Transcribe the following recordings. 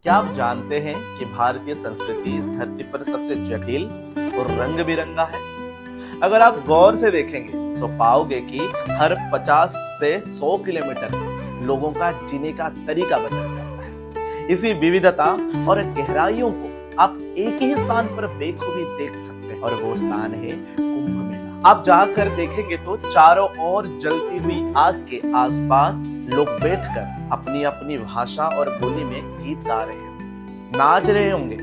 क्या आप जानते हैं कि भारतीय संस्कृति इस धरती पर सबसे जटिल और रंग बिरंगा है? अगर आप गौर से देखेंगे तो पाओगे कि हर 50 से 100 किलोमीटर लोगों का जीने का तरीका बदल जाता है। इसी विविधता और गहराइयों को आप एक ही स्थान पर बेखूबी देख सकते हैं और वो स्थान है कुंभ मेला। आप जाकर देखेंगे तो चारों ओर जलती हुई आग के आसपास लोग बैठकर अपनी अपनी भाषा और बोली में गीत गा रहे हैं, नाच रहे होंगे।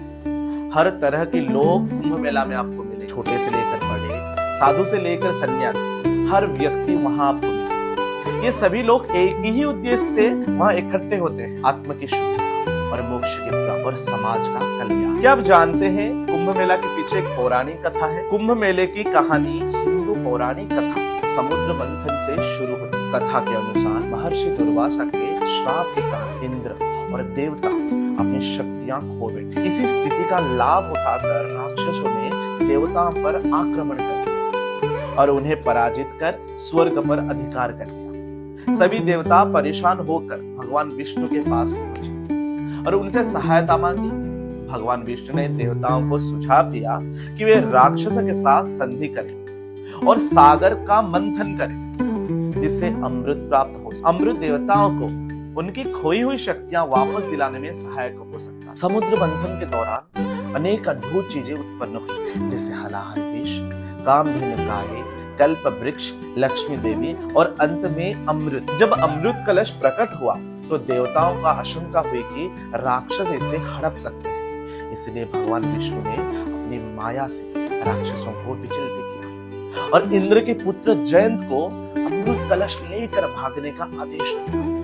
हर तरह के लोग कुंभ मेला में आपको मिले, छोटे से लेकर बड़े, साधु से लेकर सन्यासी, हर व्यक्ति वहां आपको मिले। ये सभी लोग एक ही उद्देश्य से वहां इकट्ठे होते हैं, आत्म की शुद्धि और मोक्ष की प्राप्ति और समाज का कल्याण। क्या आप जानते हैं कुंभ मेला के पीछे एक पौराणिक कथा है? कुंभ मेले की कहानी हिंदू पौराणिक कथा समुद्र मंथन से शुरू होती है। कथा के अनुसार महर्षि दुर्वासा के श्राप के कारण इंद्र और देवता अपनी शक्तियां खो बैठे। इसी स्थिति का लाभ उठाकर राक्षसों ने देवताओं पर आक्रमण कर दिया और उन्हें पराजित कर स्वर्ग पर अधिकार कर लिया। सभी देवता परेशान होकर भगवान विष्णु के पास पहुंचे और उनसे सहायता मांगी। भगवान विष्णु ने देवताओं को सुझाव दिया कि वे राक्षसों के साथ संधि करें और सागर का मंथन करें, जिससे अमृत प्राप्त हो। अमृत देवताओं को उनकी खोई हुई शक्तियां वापस दिलाने में सहायक हो सकता। समुद्र मंथन के दौरान अनेक अद्भुत चीजें उत्पन्न हुई, जैसे हलाहल विष, कामधेनु गाय, कल्प वृक्ष, लक्ष्मी देवी और अंत में अमृत। जब अमृत कलश प्रकट हुआ तो देवताओं का आशंका हुई कि राक्षस इसे हड़प सकते हैं। इसलिए भगवान विष्णु ने अपनी माया से राक्षसों को विचलित किया और इंद्र के पुत्र जयंत को अमृत कलश लेकर भागने का आदेश दिया।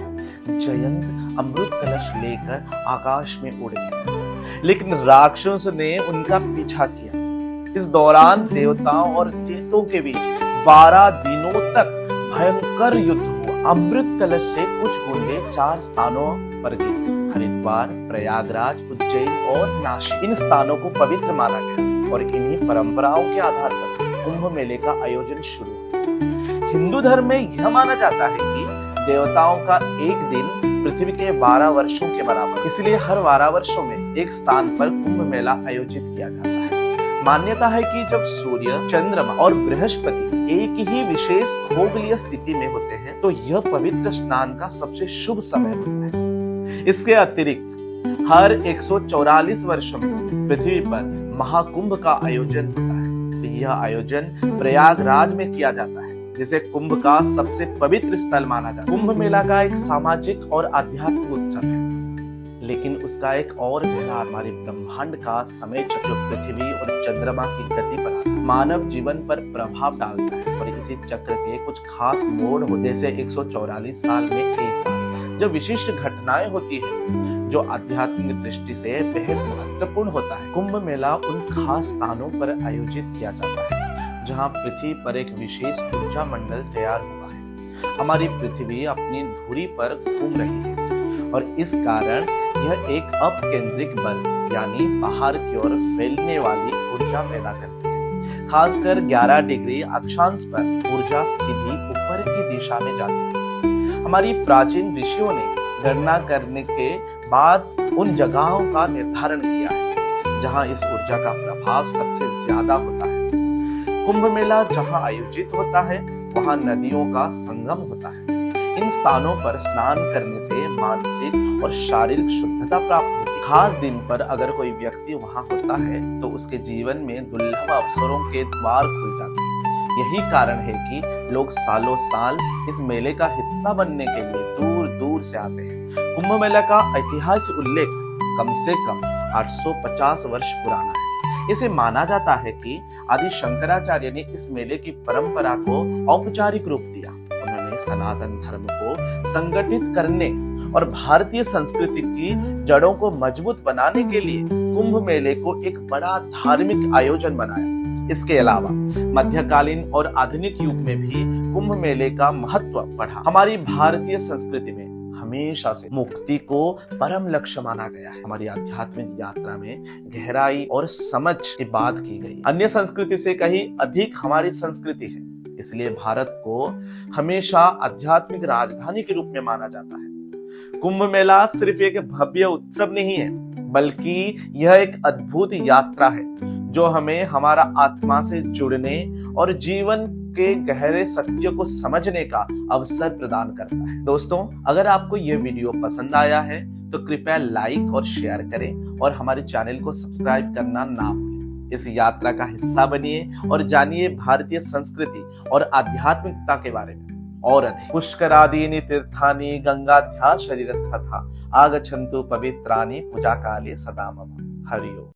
जयंत अमृत कलश लेकर आकाश में उड़ गया, लेकिन राक्षसों ने उनका पीछा किया। इस दौरान देवताओं और दैत्यों के बीच 12 दिनों तक भयंकर युद्ध हुआ। अमृत कलश से कुछ बूंदे 4 स्थानों पर गिरी: हरिद्वार, प्रयागराज, उज्जैन और नासिक। इन स्थानों को पवित्र माना गया और इन्हीं परंपराओं के आधार पर कुंभ मेले का आयोजन शुरू हुआ। हिंदू धर्म में यह माना जाता है कि देवताओं का एक दिन पृथ्वी के 12 वर्षों के बराबर, इसलिए हर 12 वर्षों में एक स्थान पर कुंभ मेला आयोजित किया जाता है। मान्यता है कि जब सूर्य, चंद्रमा और बृहस्पति एक ही विशेष खगोलीय स्थिति में होते हैं तो यह पवित्र स्नान का सबसे शुभ समय होता है। इसके अतिरिक्त हर 144 वर्षों में पृथ्वी पर महाकुंभ का आयोजन होता है। यह आयोजन प्रयागराज में किया जाता है, जिसे कुंभ का सबसे पवित्र स्थल माना जाता है। कुंभ मेला का एक सामाजिक और आध्यात्मिक उत्सव है, लेकिन उसका एक और गहरा हमारे ब्रह्मांड का समय चक्र पृथ्वी और चंद्रमा की गति पर आता है, मानव जीवन पर प्रभाव डालता है और इसी चक्र के कुछ खास मोड़ होते, जैसे 144 साल में एक बार जो विशिष्ट घटनाएं होती है जो आध्यात्मिक दृष्टि से बेहद महत्वपूर्ण होता है। कुंभ मेला उन खास स्थानों पर आयोजित किया जाता है जहां पृथ्वी पर एक विशेष ऊर्जा मंडल तैयार हुआ है। हमारी पृथ्वी अपनी धुरी पर घूम रही है और इस कारण यह एक अपकेंद्रिक बल यानी बाहर की ओर फैलने वाली ऊर्जा पैदा करती है। खासकर 11 डिग्री अक्षांश पर ऊर्जा सीधी ऊपर की दिशा में जाती है। हमारी प्राचीन ऋषियों ने गणना करने के बाद उन जगहों का निर्धारण किया है जहां इस ऊर्जा का प्रभाव सबसे ज्यादा होता है। कुंभ मेला जहां आयोजित होता है वहां नदियों का संगम होता है। इन स्थानों पर स्नान करने से मानसिक और शारीरिक शुद्धता प्राप्त होती है। खास दिन पर अगर कोई व्यक्ति वहां होता है तो उसके जीवन में दुर्लभ अवसरों के द्वार खुल जाते हैं। यही कारण है कि लोग सालों साल इस मेले का हिस्सा बनने के लिए दूर दूर से आते हैं। कुंभ मेला का ऐतिहासिक उल्लेख कम से कम 850 वर्ष पुराना है। इसे माना जाता है कि आदि शंकराचार्य ने इस मेले की परंपरा को औपचारिक रूप दिया। उन्होंने सनातन धर्म को संगठित करने और भारतीय संस्कृति की जड़ों को मजबूत बनाने के लिए कुंभ मेले को एक बड़ा धार्मिक आयोजन बनाया। इसके अलावा मध्यकालीन और आधुनिक युग में भी कुंभ मेले का महत्व बढ़ा। हमारी भारतीय संस्कृति में हमेशा से मुक्ति को परम लक्ष्य माना गया है। हमारी आध्यात्मिक यात्रा में गहराई और समझ की बात की गई। अन्य संस्कृति से कहीं अधिक हमारी संस्कृति है, इसलिए भारत को हमेशा आध्यात्मिक राजधानी के रूप में माना जाता है। कुंभ मेला सिर्फ एक भव्य उत्सव नहीं है, बल्कि यह एक अद्भुत यात्रा है जो हमें हमारा आत्मा से जुड़ने और जीवन के गहरे सत्यों को समझने का अवसर प्रदान करता है। दोस्तों, अगर आपको यह वीडियो पसंद आया है तो कृपया लाइक और शेयर करें और हमारे चैनल को सब्सक्राइब करना ना भूलें। इस यात्रा का हिस्सा बनिए और जानिए भारतीय संस्कृति और आध्यात्मिकता के बारे में और अधिक। पुष्करादीनि तीर्थानि गंगाध्या शरीरस्तथा आगच्छन्तु पवित्राणि पूजा काले सदा मम। हरि ओम।